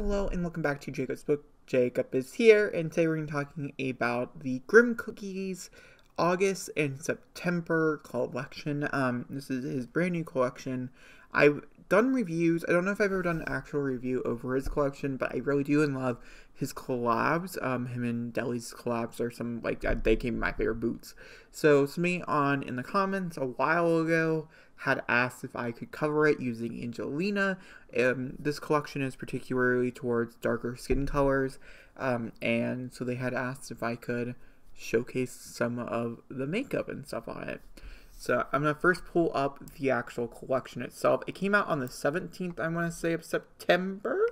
Hello and welcome back to Jacob's Book. Jacob is here, and today we're going to be talking about the GrimmCookies August and September collection. This is his brand new collection. I've done reviews. I don't know if I've ever done an actual review over his collection, but I really do love his collabs. Him and Deli's collabs are some, like, they came my favorite boots. So somebody in the comments a while ago had asked if I could cover it using Angelina. This collection is particularly towards darker skin colors, and so they had asked if I could showcase some of the makeup and stuff on it. So I'm going to first pull up the actual collection itself. It came out on the 17th, I want to say, of September,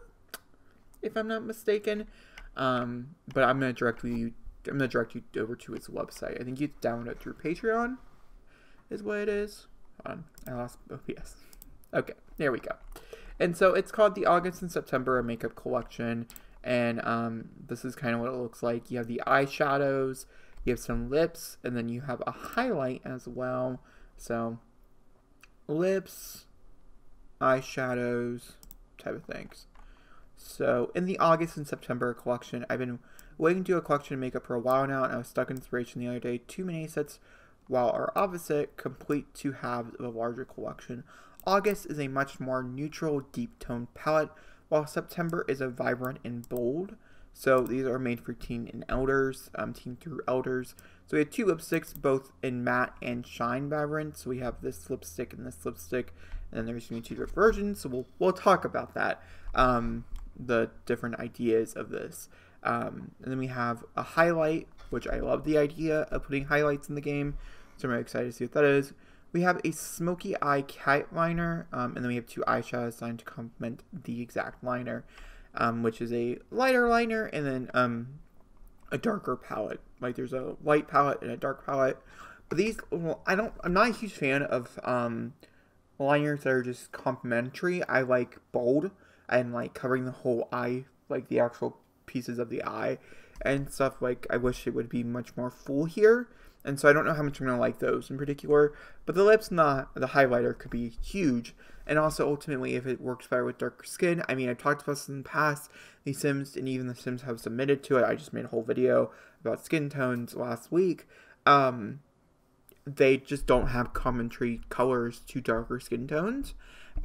if I'm not mistaken. But I'm going to direct you over to its website. I think you download it through Patreon, is what it is. Hold on, I lost OBS. Okay, there we go. And so it's called the August and September Makeup Collection. And this is kind of what it looks like. You have the eyeshadows, you have some lips, and then you have a highlight as well. So lips, eyeshadows, type of things. So in the August and September collection, I've been waiting to do a collection of makeup for a while now, and I was stuck in inspiration the other day. Too many sets, while our opposite, complete to have the larger collection. August is a much more neutral, deep toned palette, while September is a vibrant and bold. So these are made for teen and elders, teen through elders. So we have two lipsticks, both in matte and shine variants. So we have this lipstick and this lipstick, and then there's going to be two different versions. So we'll talk about that, the different ideas of this. And then we have a highlight, which I love the idea of putting highlights in the game. So I'm really excited to see what that is. We have a smoky eye cat liner, and then we have two eyeshadows designed to complement the exact liner, which is a lighter liner and then a darker palette. Like there's a light palette and a dark palette. But these, well, I'm not a huge fan of liners that are just complementary. I like bold and like covering the whole eye, like the actual pieces of the eye and stuff. Like I wish it would be much more full here. And so I don't know how much I'm going to like those in particular. But the lips and the highlighter could be huge. And also, ultimately, if it works better with darker skin. I mean, I've talked about this in the past. The Sims, and even the Sims have submitted to it. I just made a whole video about skin tones last week. They just don't have complementary colors to darker skin tones.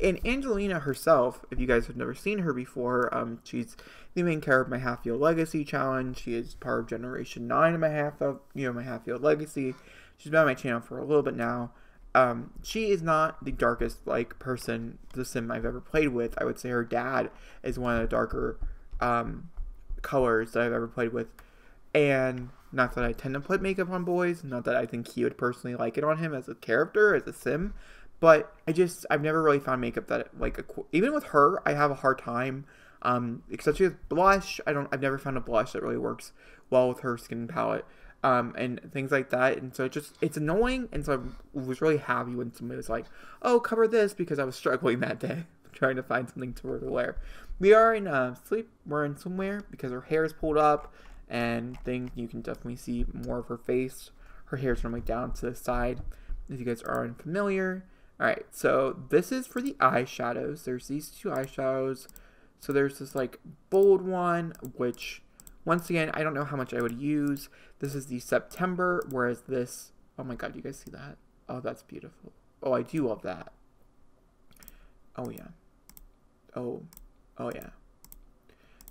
And Angelina herself, if you guys have never seen her before, she's the main character of my Half-Field Legacy challenge. She is part of Generation 9 of my Half-Field Legacy. She's been on my channel for a little bit now. She is not the darkest person, the sim I've ever played with. I would say her dad is one of the darker colors that I've ever played with. And not that I tend to put makeup on boys, not that I think he would personally like it on him as a character, as a sim. But I've never really found makeup that, even with her, I have a hard time, especially with blush. I've never found a blush that really works well with her skin palette, and things like that. And so it's annoying. And so I was really happy when somebody was like, oh, cover this, because I was struggling that day, trying to find something to wear. We are in we're in swimwear because her hair is pulled up, and you can definitely see more of her face. Her hair is normally down to the side, if you guys are unfamiliar. Alright, so this is for the eyeshadows. There's these two eyeshadows. So there's this bold one, which once again, I don't know how much I would use. This is the September, whereas this, oh my god, you guys see that? Oh, that's beautiful. Oh, I do love that. Oh yeah. Oh yeah.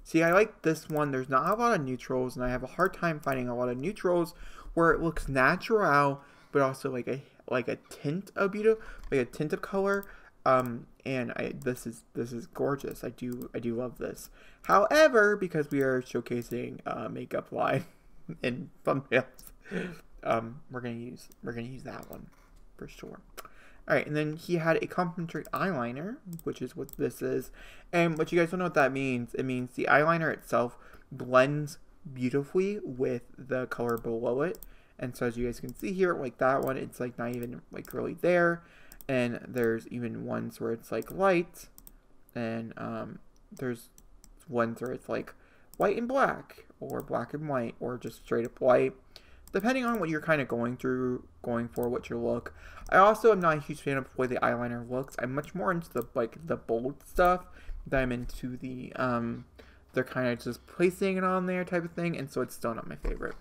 See, I like this one. There's not a lot of neutrals, and I have a hard time finding a lot of neutrals where it looks natural, but also like a tint of beauty, like a tint of color. And this is gorgeous. I do love this. However, because we are showcasing makeup line in thumbnails, we're gonna use that one for sure. All right, and then he had a complementary eyeliner, which is what this is. And what you guys don't know what that means, it means the eyeliner itself blends beautifully with the color below it. And so as you guys can see here, like that one, it's not even really there. And there's even ones where it's light. And there's ones where it's white and black, or black and white, or just straight up white, depending on what you're kind of going for, what's your look. I also am not a huge fan of the way the eyeliner looks. I'm much more into the bold stuff than I'm into the they're kind of just placing it on there type of thing, and so it's still not my favorite.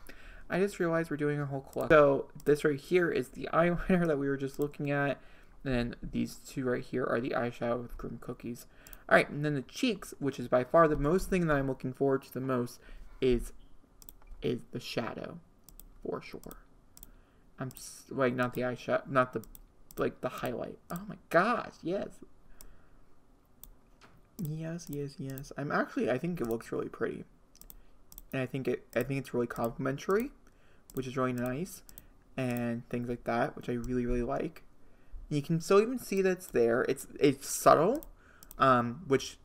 I just realized we're doing a whole collection. So this right here is the eyeliner that we were just looking at. And then these two right here are the eyeshadow with GrimmCookies. Alright, and then the cheeks, which is by far the most thing that I'm looking forward to the most, is the shadow, for sure. I'm like, not the eyeshadow, not the, like, the highlight. Oh my gosh, yes. Yes, yes, yes. I think it looks really pretty. And I think it's really complimentary, which is really nice, and things like that, which I really, really like. And you can still even see that it's there. It's subtle, which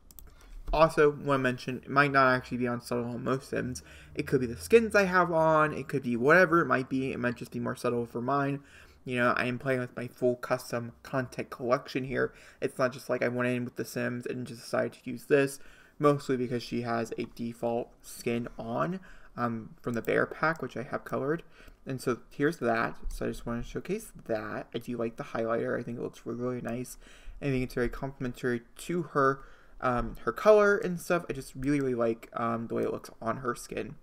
also, want to mention, it might not actually be on subtle on most Sims. It could be the skins I have on. It could be whatever it might be. It might just be more subtle for mine. You know, I am playing with my full custom content collection here. It's not just like I went in with the Sims and just decided to use this. Mostly because she has a default skin on from the bear pack, which I have colored. And so here's that. So I just want to showcase that. I do like the highlighter. I think it looks really, really nice. I think it's very complimentary to her, her color and stuff. I just really, really like the way it looks on her skin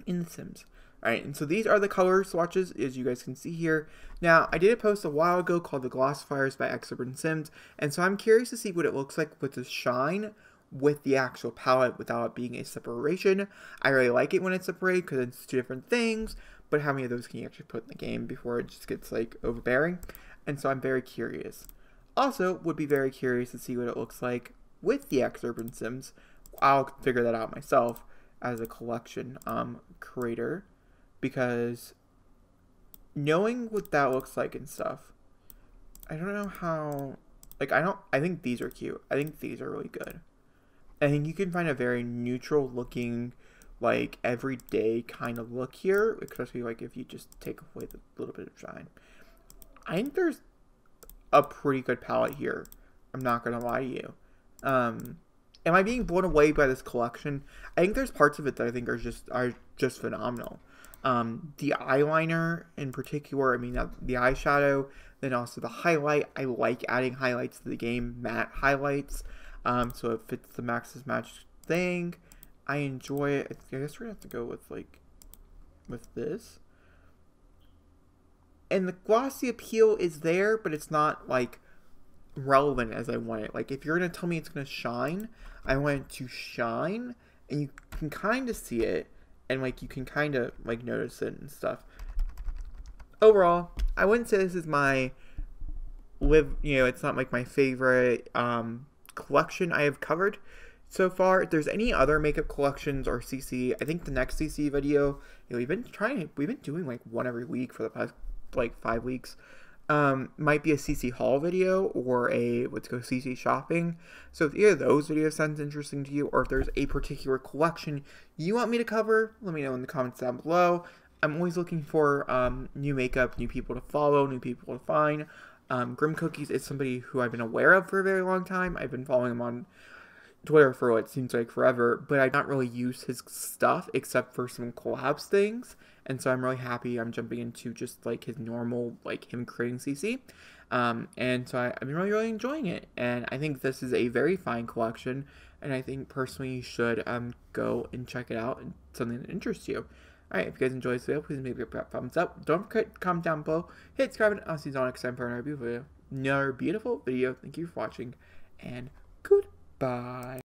in The Sims. Alright, and so these are the color swatches, as you guys can see here. Now, I did a post a while ago called The Glossifiers by Exurban Sims, and so I'm curious to see what it looks like with the shine with the actual palette without it being a separation. I really like it when it's separated because it's two different things, but how many of those can you actually put in the game before it just gets, like, overbearing? And so I'm very curious. Also, would be very curious to see what it looks like with the Exurban Sims. I'll figure that out myself as a collection creator, because knowing what that looks like and stuff, I don't know how, like, I think these are cute. I think these are really good. I think you can find a very neutral looking, like, everyday kind of look here, especially, like, if you just take away the little bit of shine. I think there's a pretty good palette here. I'm not gonna lie to you. Am I being blown away by this collection? I think there's parts of it that I think are just phenomenal. The eyeliner in particular, I mean, the eyeshadow, then also the highlight. I like adding highlights to the game, matte highlights, so it fits the Max's Match thing. I enjoy it. I guess we're gonna have to go with, like, with this. And the glossy appeal is there, but it's not, like, relevant as I want it. Like, if you're gonna tell me it's gonna shine, I want it to shine, and you can kind of see it, and, like, you can kind of, like, notice it and stuff. Overall, I wouldn't say this is my it's not, like, my favorite collection I have covered so far. If there's any other makeup collections or CC, I think the next CC video, we've been doing, like, one every week for the past, like, 5 weeks. Might be a CC haul video or a let's go CC shopping. So if either of those videos sounds interesting to you, or if there's a particular collection you want me to cover, let me know in the comments down below. I'm always looking for new makeup, new people to follow, new people to find. GrimmCookies is somebody who I've been aware of for a very long time. I've been following him on Twitter for what seems like forever, but I've not really used his stuff except for some collabs things. And so I'm really happy I'm jumping into just, like, his normal, like, him creating CC. And so I've been really, really enjoying it. And I think this is a very fine collection. And I think personally you should go and check it out and something that interests you. Alright, if you guys enjoyed this video, please maybe a thumbs up. Don't forget to comment down below. Hit subscribe, and I'll see you all next time for another beautiful video. Thank you for watching, and goodbye.